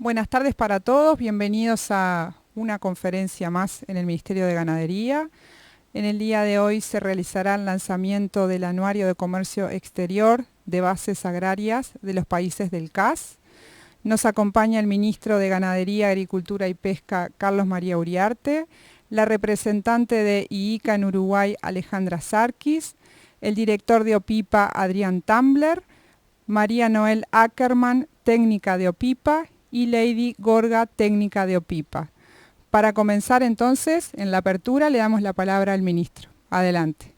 Buenas tardes para todos, bienvenidos a una conferencia más en el Ministerio de Ganadería. En el día de hoy se realizará el lanzamiento del Anuario de Comercio Exterior de Bases Agrarias de los países del CAS. Nos acompaña el Ministro de Ganadería, Agricultura y Pesca, Carlos María Uriarte, la representante de IICA en Uruguay, Alejandra Sarkis, el director de OPIPA, Adrián Tambler, María Noel Ackerman, técnica de OPIPA, y Lady Gorga, técnica de OPIPA. Para comenzar entonces, en la apertura le damos la palabra al ministro. Adelante.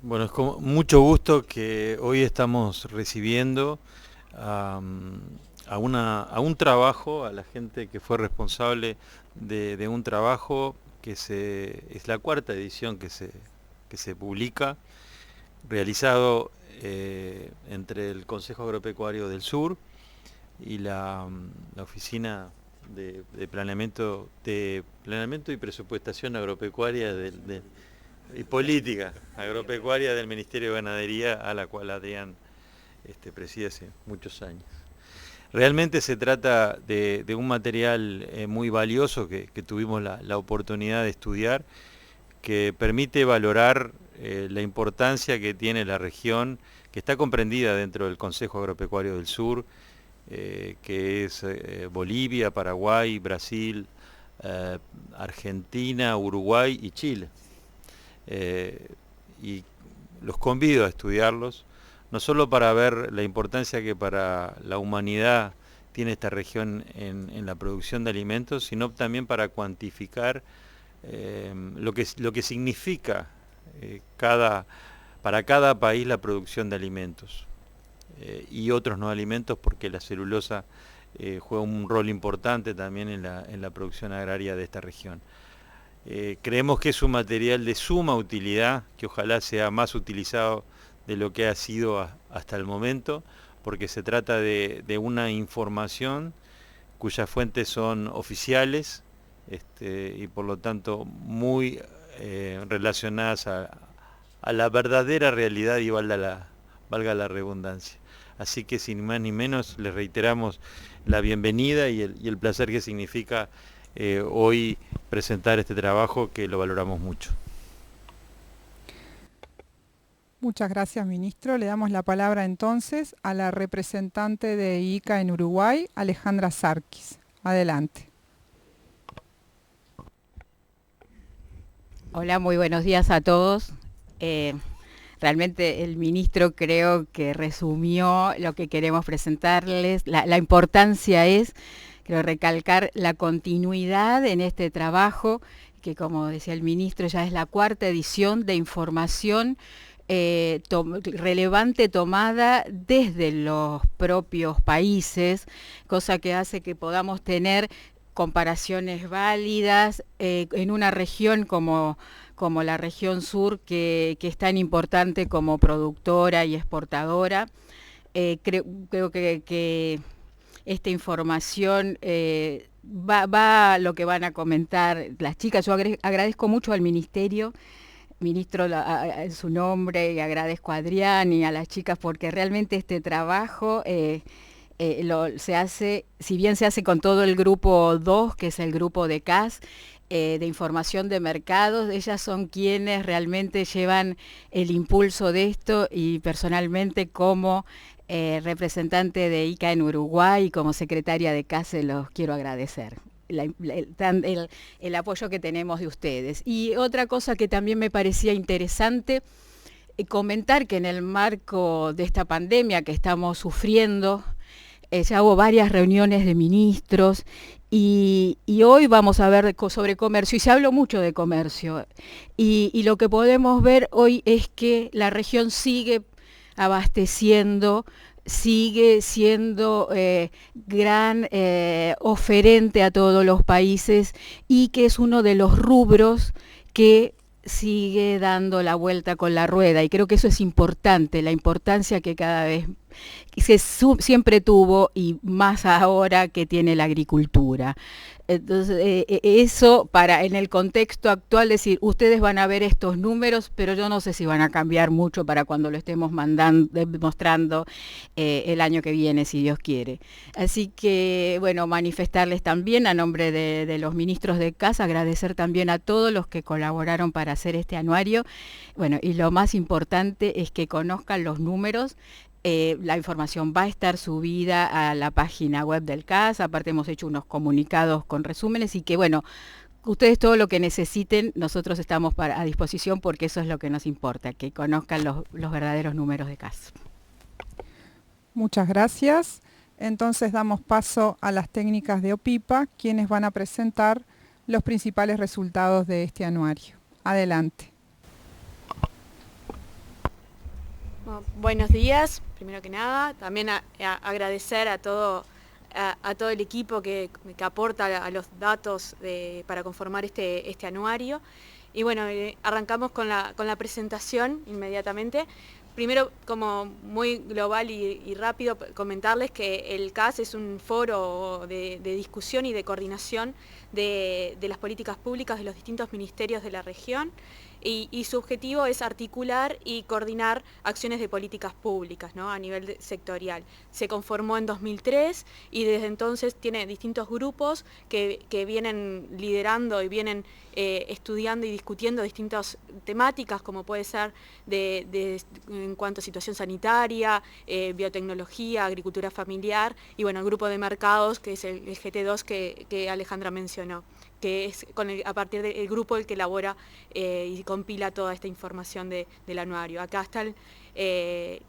Bueno, es con mucho gusto que hoy estamos recibiendo a un trabajo, a la gente que fue responsable de un trabajo es la cuarta edición que se publica, realizado entre el Consejo Agropecuario del Sur y la Oficina de Planeamiento y Presupuestación Agropecuaria y Política Agropecuaria del Ministerio de Ganadería, a la cual Adrián preside hace muchos años. Realmente se trata de un material muy valioso que tuvimos la oportunidad de estudiar, que permite valorar la importancia que tiene la región, que está comprendida dentro del Consejo Agropecuario del Sur, que es Bolivia, Paraguay, Brasil, Argentina, Uruguay y Chile. Y los convido a estudiarlos, no solo para ver la importancia que para la humanidad tiene esta región en la producción de alimentos, sino también para cuantificar lo que significa para cada país la producción de alimentos. Y otros no alimentos, porque la celulosa juega un rol importante también en la producción agraria de esta región. Creemos que es un material de suma utilidad, que ojalá sea más utilizado de lo que ha sido hasta el momento, porque se trata de una información cuyas fuentes son oficiales y por lo tanto muy relacionadas a la verdadera realidad, y valga la redundancia. Así que sin más ni menos les reiteramos la bienvenida y el placer que significa hoy presentar este trabajo, que lo valoramos mucho. Muchas gracias, ministro. Le damos la palabra entonces a la representante de IICA en Uruguay, Alejandra Sarkis. Adelante. Hola, muy buenos días a todos. Realmente el ministro creo que resumió lo que queremos presentarles. La importancia es, creo, recalcar la continuidad en este trabajo, que como decía el ministro, ya es la cuarta edición de información relevante tomada desde los propios países, cosa que hace que podamos tener comparaciones válidas en una región como la región sur, que es tan importante como productora y exportadora. Creo que esta información va a lo que van a comentar las chicas. Yo agradezco mucho al ministro en su nombre, y agradezco a Adrián y a las chicas, porque realmente este trabajo se hace, si bien se hace con todo el grupo 2, que es el grupo de CAS, de información de mercados, ellas son quienes realmente llevan el impulso de esto, y personalmente como representante de IICA en Uruguay y como secretaria de CAS se los quiero agradecer. El apoyo que tenemos de ustedes. Y otra cosa que también me parecía interesante comentar, que en el marco de esta pandemia que estamos sufriendo, ya hubo varias reuniones de ministros y hoy vamos a ver sobre comercio, y se habló mucho de comercio, y lo que podemos ver hoy es que la región sigue abasteciendo, sigue siendo gran oferente a todos los países, y que es uno de los rubros que sigue dando la vuelta con la rueda, y creo que eso es importante, la importancia que cada vez siempre tuvo, y más ahora que tiene la agricultura. Entonces, eso para en el contexto actual decir, ustedes van a ver estos números, pero yo no sé si van a cambiar mucho para cuando lo estemos mostrando el año que viene, si Dios quiere. Así que, bueno, manifestarles también a nombre de los ministros de casa, agradecer también a todos los que colaboraron para hacer este anuario. Bueno, y lo más importante es que conozcan los números. La información va a estar subida a la página web del CAS, aparte hemos hecho unos comunicados con resúmenes y que bueno, ustedes todo lo que necesiten, nosotros estamos a disposición porque eso es lo que nos importa, que conozcan los verdaderos números de CAS. Muchas gracias. Entonces damos paso a las técnicas de OPIPA, quienes van a presentar los principales resultados de este anuario. Adelante. Bueno, buenos días, primero que nada. También agradecer a todo el equipo que aporta a los datos para conformar este anuario. Y bueno, arrancamos con la presentación inmediatamente. Primero, como muy global y rápido, comentarles que el CAS es un foro de discusión y de coordinación de las políticas públicas de los distintos ministerios de la región. Y su objetivo es articular y coordinar acciones de políticas públicas, ¿no? A nivel sectorial. Se conformó en 2003 y desde entonces tiene distintos grupos que vienen liderando y vienen estudiando y discutiendo distintas temáticas, como puede ser en cuanto a situación sanitaria, biotecnología, agricultura familiar y bueno, el grupo de mercados que es el GT2 que Alejandra mencionó, que es a partir del grupo el que elabora y compila toda esta información del anuario. Acá están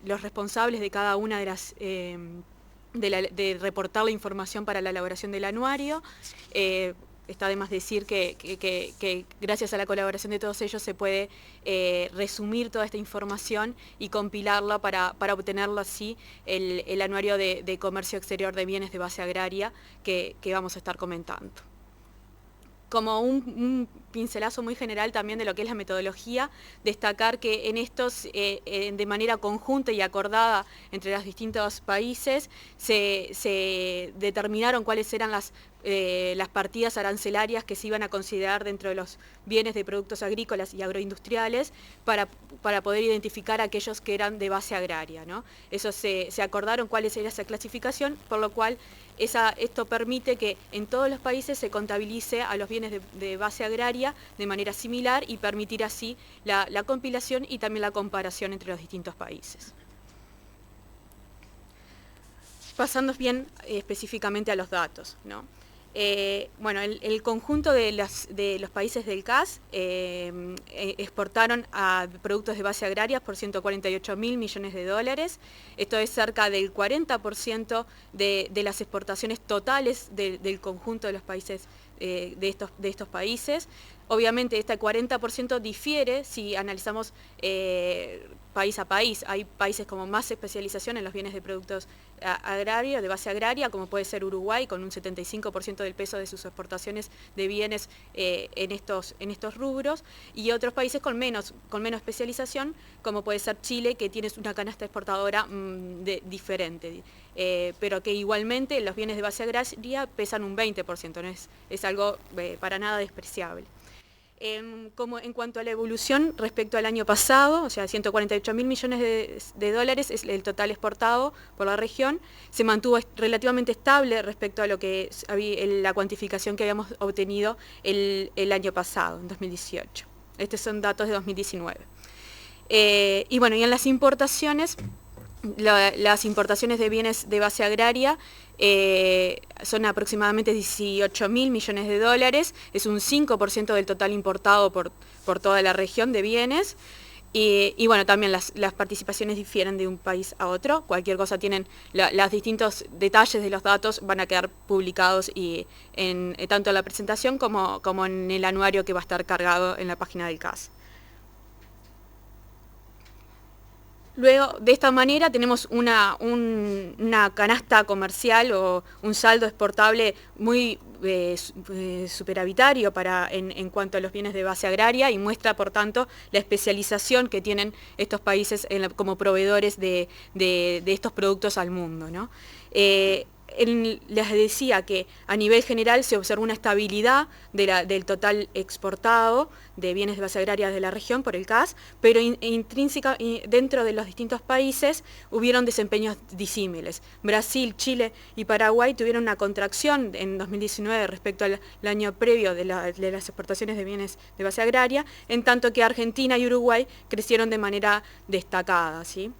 los responsables de cada una de las de reportar la información para la elaboración del anuario. Está de más decir que gracias a la colaboración de todos ellos se puede resumir toda esta información y compilarla para obtenerlo así el anuario de comercio exterior de bienes de base agraria que vamos a estar comentando. Como un pincelazo muy general también de lo que es la metodología, destacar que en estos, de manera conjunta y acordada entre los distintos países, se determinaron cuáles eran las partidas arancelarias que se iban a considerar dentro de los bienes de productos agrícolas y agroindustriales para poder identificar aquellos que eran de base agraria, ¿no? Eso se acordaron cuál era esa clasificación, por lo cual esto permite que en todos los países se contabilice a los bienes de base agraria de manera similar y permitir así la compilación y también la comparación entre los distintos países. Pasando bien específicamente a los datos, ¿no? Bueno, el conjunto de los países del CAS exportaron a productos de base agraria por 148.000 millones de dólares. Esto es cerca del 40% de las exportaciones totales del conjunto de los países de estos países. Obviamente este 40% difiere si analizamos país a país. Hay países con más especialización en los bienes de productos agrarios, de base agraria, como puede ser Uruguay, con un 75% del peso de sus exportaciones de bienes en estos rubros, y otros países con menos especialización, como puede ser Chile, que tiene una canasta exportadora diferente, pero que igualmente los bienes de base agraria pesan un 20%, no es algo para nada despreciable. En cuanto a la evolución respecto al año pasado, o sea, 148.000 millones de dólares es el total exportado por la región, se mantuvo relativamente estable respecto a lo que la cuantificación que habíamos obtenido el año pasado, en 2018. Estos son datos de 2019. Y bueno, y en las importaciones, las importaciones de bienes de base agraria son aproximadamente 18.000 millones de dólares, es un 5% del total importado por toda la región de bienes. Y bueno, también las participaciones difieren de un país a otro. Cualquier cosa tienen, los distintos detalles de los datos van a quedar publicados tanto en la presentación como en el anuario que va a estar cargado en la página del CAS. Luego, de esta manera, tenemos una canasta comercial o un saldo exportable muy superavitario en cuanto a los bienes de base agraria, y muestra, por tanto, la especialización que tienen estos países como proveedores de estos productos al mundo, ¿no? Les decía que a nivel general se observó una estabilidad del total exportado de bienes de base agraria de la región por el CAS, pero dentro de los distintos países hubieron desempeños disímiles. Brasil, Chile y Paraguay tuvieron una contracción en 2019 respecto al año previo de las exportaciones de bienes de base agraria, en tanto que Argentina y Uruguay crecieron de manera destacada, ¿sí?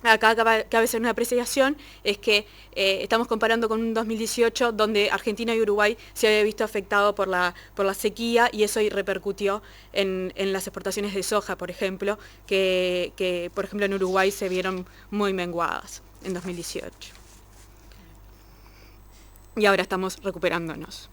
Acá cabe hacer una apreciación, es que estamos comparando con un 2018 donde Argentina y Uruguay se había visto afectado por la sequía, y eso repercutió en las exportaciones de soja, por ejemplo, que por ejemplo en Uruguay se vieron muy menguadas en 2018. Y ahora estamos recuperándonos.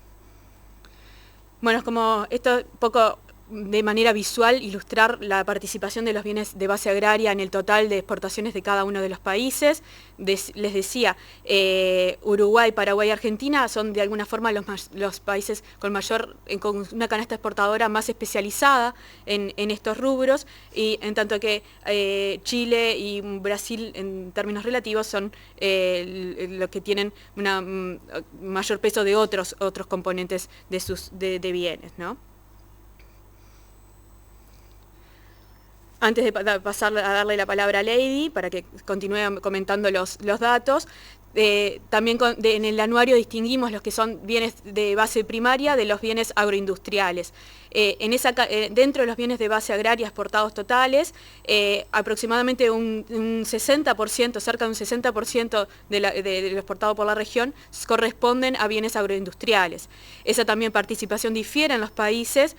Bueno, como esto poco de manera visual ilustrar la participación de los bienes de base agraria en el total de exportaciones de cada uno de los países. Les decía, Uruguay, Paraguay y Argentina son de alguna forma los países con una canasta exportadora más especializada en estos rubros, y en tanto que Chile y Brasil en términos relativos son los que tienen un mayor peso de otros componentes de bienes, ¿no? Antes de pasar a darle la palabra a Lady, para que continúe comentando los datos, también en el anuario distinguimos los que son bienes de base primaria de los bienes agroindustriales. Dentro de los bienes de base agraria exportados totales, aproximadamente un 60%, cerca de un 60% de lo exportado por la región corresponden a bienes agroindustriales. Esa también participación difiere en los países.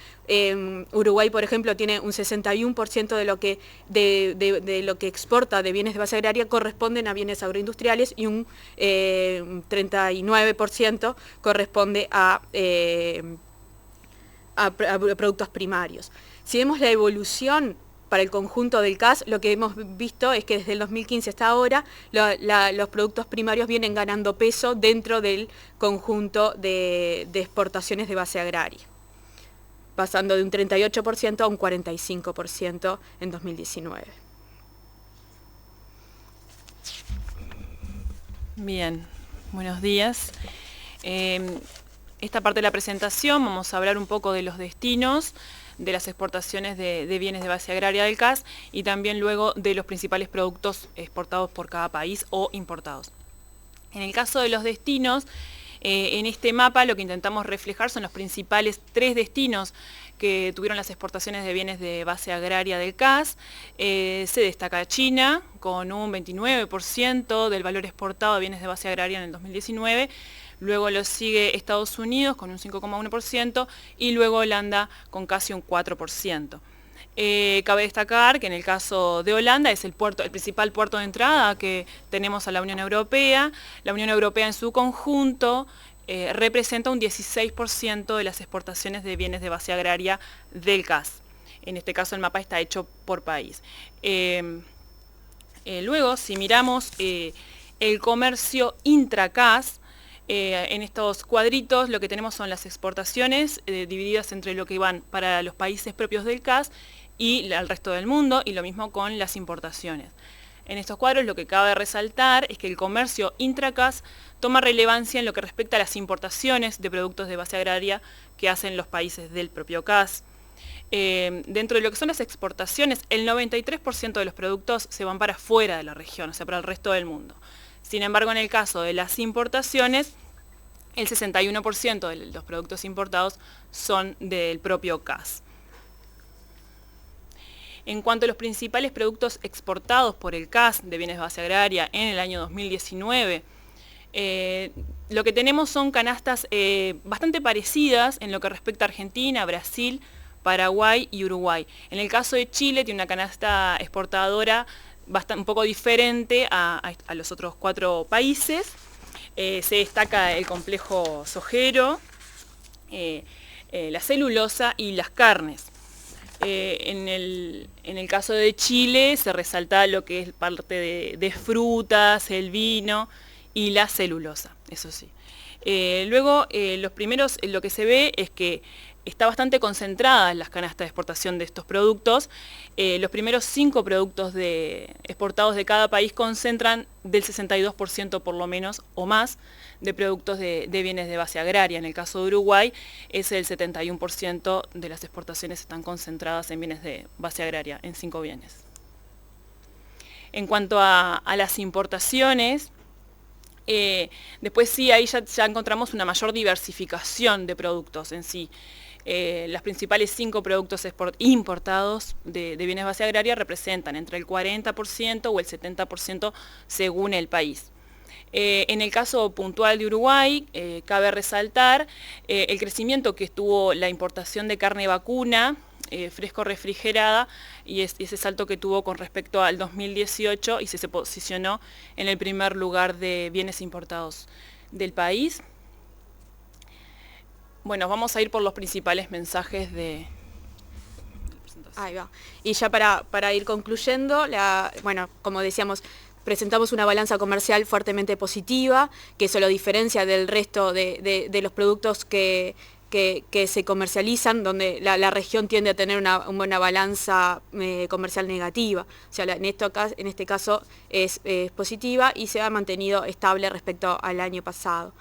Uruguay, por ejemplo, tiene un 61% de lo que exporta de bienes de base agraria corresponden a bienes agroindustriales, y un 39% corresponde a productos primarios. Si vemos la evolución para el conjunto del CAS, lo que hemos visto es que desde el 2015 hasta ahora los productos primarios vienen ganando peso dentro del conjunto de exportaciones de base agraria, pasando de un 38% a un 45% en 2019. Bien, buenos días. Esta parte de la presentación vamos a hablar un poco de los destinos de las exportaciones de bienes de base agraria del CAS, y también luego de los principales productos exportados por cada país o importados. En el caso de los destinos, en este mapa lo que intentamos reflejar son los principales 3 destinos que tuvieron las exportaciones de bienes de base agraria del CAS. Se destaca China con un 29% del valor exportado de bienes de base agraria en el 2019, luego lo sigue Estados Unidos con un 5,1% y luego Holanda con casi un 4%. Cabe destacar que en el caso de Holanda es el principal puerto de entrada que tenemos a la Unión Europea. La Unión Europea en su conjunto representa un 16% de las exportaciones de bienes de base agraria del CAS. En este caso el mapa está hecho por país. Luego, si miramos el comercio intra-CAS, en estos cuadritos lo que tenemos son las exportaciones divididas entre lo que van para los países propios del CAS y al resto del mundo, y lo mismo con las importaciones. En estos cuadros lo que cabe resaltar es que el comercio intra-CAS toma relevancia en lo que respecta a las importaciones de productos de base agraria que hacen los países del propio CAS. Dentro de lo que son las exportaciones, el 93% de los productos se van para fuera de la región, o sea, para el resto del mundo. Sin embargo, en el caso de las importaciones, el 61% de los productos importados son del propio CAS. En cuanto a los principales productos exportados por el CAS de bienes de base agraria en el año 2019, lo que tenemos son canastas bastante parecidas en lo que respecta a Argentina, Brasil, Paraguay y Uruguay. En el caso de Chile tiene una canasta exportadora un poco diferente a los otros 4 países. Se destaca el complejo sojero, la celulosa y las carnes. En el caso de Chile se resalta lo que es parte de frutas, el vino y la celulosa, eso sí. Luego, lo que se ve es que está bastante concentrada en las canastas de exportación de estos productos. Los primeros 5 productos exportados de cada país concentran del 62% por lo menos o más de productos de bienes de base agraria. En el caso de Uruguay es el 71% de las exportaciones están concentradas en bienes de base agraria, en 5 bienes. En cuanto a las importaciones, después sí, ahí ya encontramos una mayor diversificación de productos en sí. Los principales 5 productos importados de bienes de base agraria representan entre el 40% o el 70% según el país. En el caso puntual de Uruguay, cabe resaltar el crecimiento que tuvo la importación de carne vacuna, fresco refrigerada, y ese salto que tuvo con respecto al 2018 y se posicionó en el primer lugar de bienes importados del país. Bueno, vamos a ir por los principales mensajes de la presentación. Ahí va. Y ya para ir concluyendo, bueno, como decíamos, presentamos una balanza comercial fuertemente positiva, que eso lo diferencia del resto de los productos que se comercializan, donde la región tiende a tener una balanza comercial negativa. O sea, en este caso es positiva y se ha mantenido estable respecto al año pasado.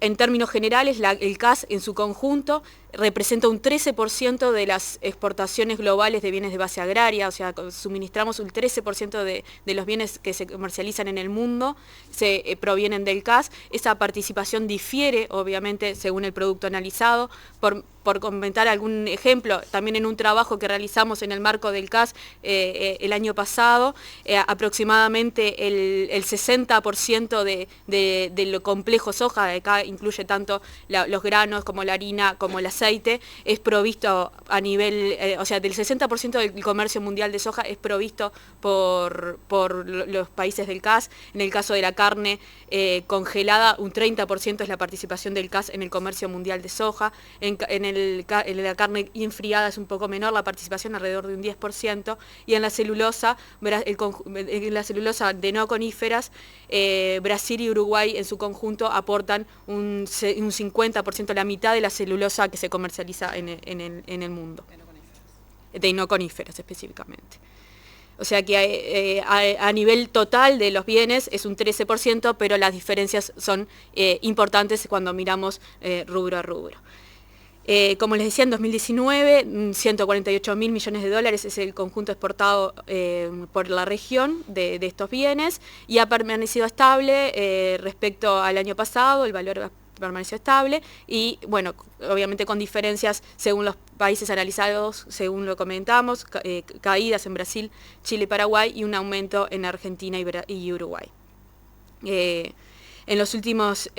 En términos generales, el CAS en su conjunto representa un 13% de las exportaciones globales de bienes de base agraria, o sea, suministramos un 13% de los bienes que se comercializan en el mundo, provienen del CAS. Esa participación difiere, obviamente, según el producto analizado. Por comentar algún ejemplo, también en un trabajo que realizamos en el marco del CAS el año pasado, aproximadamente el 60% de lo complejo soja, de acá incluye tanto los granos como la harina como el aceite, es provisto a nivel, o sea, del 60% del comercio mundial de soja es provisto por los países del CAS. En el caso de la carne congelada, un 30% es la participación del CAS en el comercio mundial de soja. En la carne enfriada es un poco menor la participación, alrededor de un 10%, y en la celulosa, de no coníferas, Brasil y Uruguay en su conjunto aportan un 50%, la mitad de la celulosa que se comercializa en el mundo. De no coníferas específicamente. O sea que a nivel total de los bienes es un 13%, pero las diferencias son importantes cuando miramos rubro a rubro. Como les decía, en 2019, 148.000 millones de dólares es el conjunto exportado por la región de estos bienes, y ha permanecido estable respecto al año pasado, el valor permaneció estable, y bueno, obviamente con diferencias según los países analizados, según lo comentamos, caídas en Brasil, Chile y Paraguay, y un aumento en Argentina y Uruguay. En los últimos,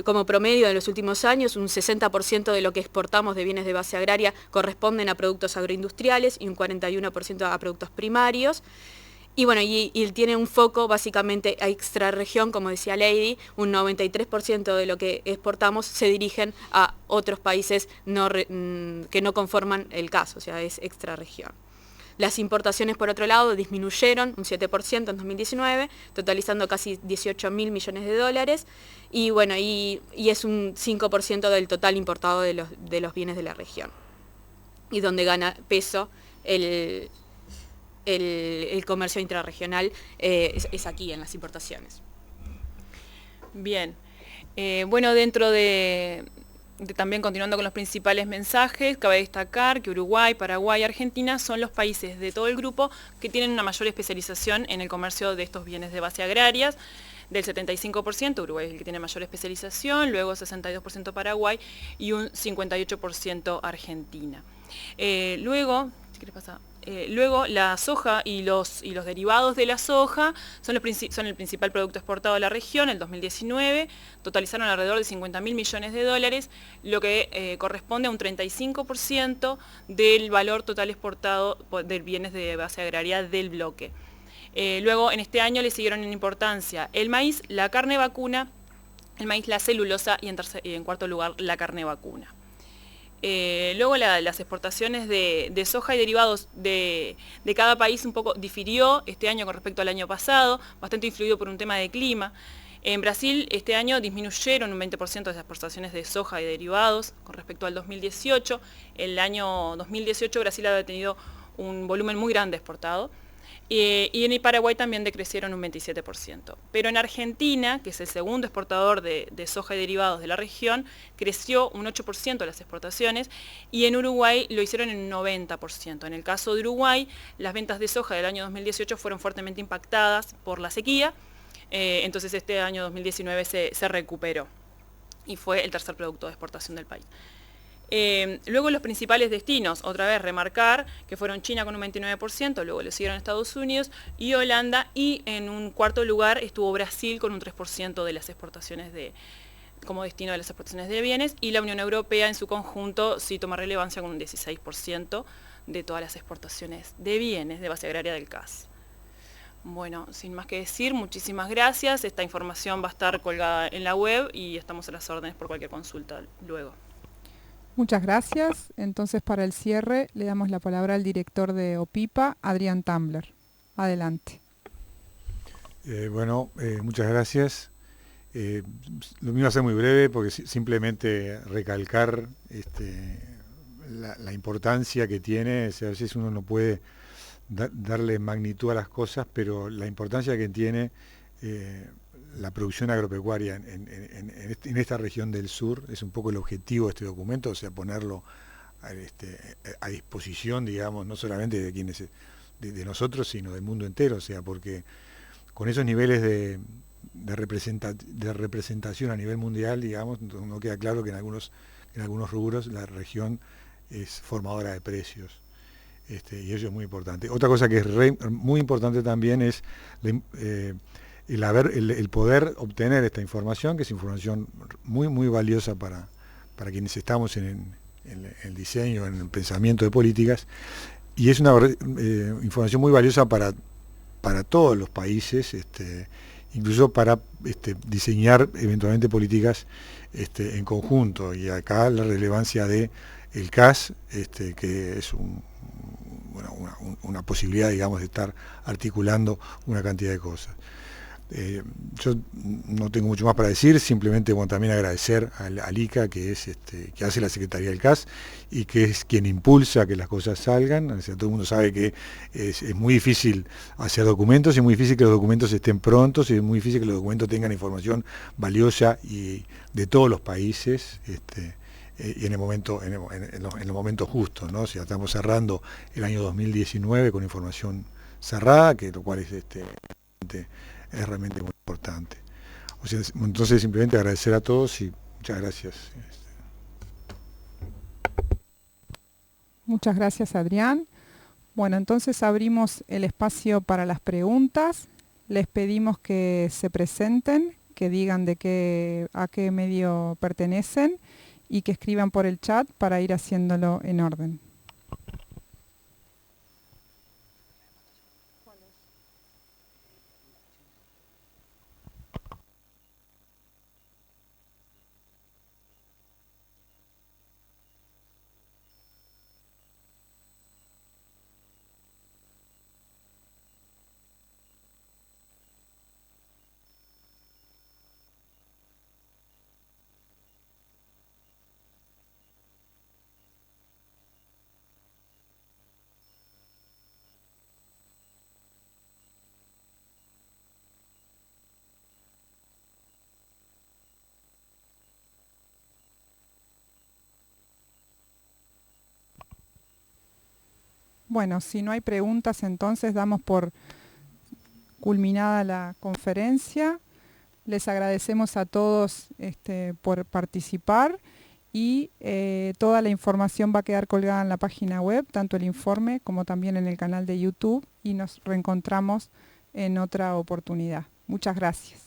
como promedio de los últimos años, un 60% de lo que exportamos de bienes de base agraria corresponden a productos agroindustriales y un 41% a productos primarios. Y bueno, y tiene un foco básicamente a extrarregión, como decía Lady, un 93% de lo que exportamos se dirigen a otros países que no conforman el CAS, o sea, es extrarregión. Las importaciones, por otro lado, disminuyeron un 7% en 2019, totalizando casi 18.000 millones de dólares, y bueno, y es un 5% del total importado de los bienes de la región. Y donde gana peso el comercio intrarregional es aquí, en las importaciones. Bien. Bueno, dentro también continuando con los principales mensajes, cabe destacar que Uruguay, Paraguay y Argentina son los países de todo el grupo que tienen una mayor especialización en el comercio de estos bienes de base agrarias. Del 75%, Uruguay es el que tiene mayor especialización, luego 62% Paraguay y un 58% Argentina. Luego, si quieres pasar. Luego, la soja y los derivados de la soja son el principal producto exportado de la región. En 2019 totalizaron alrededor de 50.000 millones de dólares, lo que corresponde a un 35% del valor total exportado de bienes de base agraria del bloque. Luego, en este año le siguieron en importancia el maíz, la carne vacuna, el maíz, la celulosa y en cuarto lugar la carne vacuna. Luego las exportaciones de soja y derivados de cada país un poco difirió este año con respecto al año pasado, bastante influido por un tema de clima. En Brasil este año disminuyeron un 20% las exportaciones de soja y derivados con respecto al 2018. El año 2018 Brasil había tenido un volumen muy grande exportado. Y en el Paraguay también decrecieron un 27%. Pero en Argentina, que es el segundo exportador de soja y derivados de la región, creció un 8% las exportaciones, y en Uruguay lo hicieron en un 90%. En el caso de Uruguay, las ventas de soja del año 2018 fueron fuertemente impactadas por la sequía, entonces este año 2019 se recuperó y fue el tercer producto de exportación del país. Luego los principales destinos, otra vez remarcar que fueron China con un 29%, luego le siguieron Estados Unidos y Holanda, y en un cuarto lugar estuvo Brasil con un 3% de las exportaciones como destino de las exportaciones de bienes, y la Unión Europea en su conjunto sí toma relevancia con un 16% de todas las exportaciones de bienes de base agraria del CAS. Bueno, sin más que decir, muchísimas gracias. Esta información va a estar colgada en la web y estamos a las órdenes por cualquier consulta luego. Muchas gracias. Entonces, para el cierre, le damos la palabra al director de OPIPA, Adrián Tambler. Adelante. Muchas gracias. Lo mío va a ser muy breve porque simplemente recalcar la importancia que tiene. O sea, a veces uno no puede darle magnitud a las cosas, pero la importancia que tiene la producción agropecuaria en esta región del sur es un poco el objetivo de este documento, o sea, ponerlo a disposición, digamos, no solamente de quienes de nosotros, sino del mundo entero, o sea, porque con esos niveles de representación a nivel mundial, digamos, no queda claro que en algunos rubros la región es formadora de precios. Y eso es muy importante. Otra cosa que es muy importante también es el poder obtener esta información, que es información muy, muy valiosa para quienes estamos en el diseño, en el pensamiento de políticas, y es una información muy valiosa para todos los países, incluso para diseñar eventualmente políticas en conjunto, y acá la relevancia del CAS, que es una posibilidad, digamos, de estar articulando una cantidad de cosas. Yo no tengo mucho más para decir, simplemente también agradecer al ICA, que hace la Secretaría del CAS y que es quien impulsa que las cosas salgan. O sea, todo el mundo sabe que es muy difícil hacer documentos, es muy difícil que los documentos estén prontos, y es muy difícil que los documentos tengan información valiosa y de todos los países, y en los momentos justos, ¿no? O sea, estamos cerrando el año 2019 con información cerrada, lo cual es realmente muy importante. O sea, entonces simplemente agradecer a todos y muchas gracias. Muchas gracias, Adrián. Bueno, entonces abrimos el espacio para las preguntas. Les pedimos que se presenten, que digan a qué medio pertenecen y que escriban por el chat para ir haciéndolo en orden. Bueno, si no hay preguntas, entonces damos por culminada la conferencia. Les agradecemos a todos por participar, y toda la información va a quedar colgada en la página web, tanto el informe como también en el canal de YouTube, y nos reencontramos en otra oportunidad. Muchas gracias.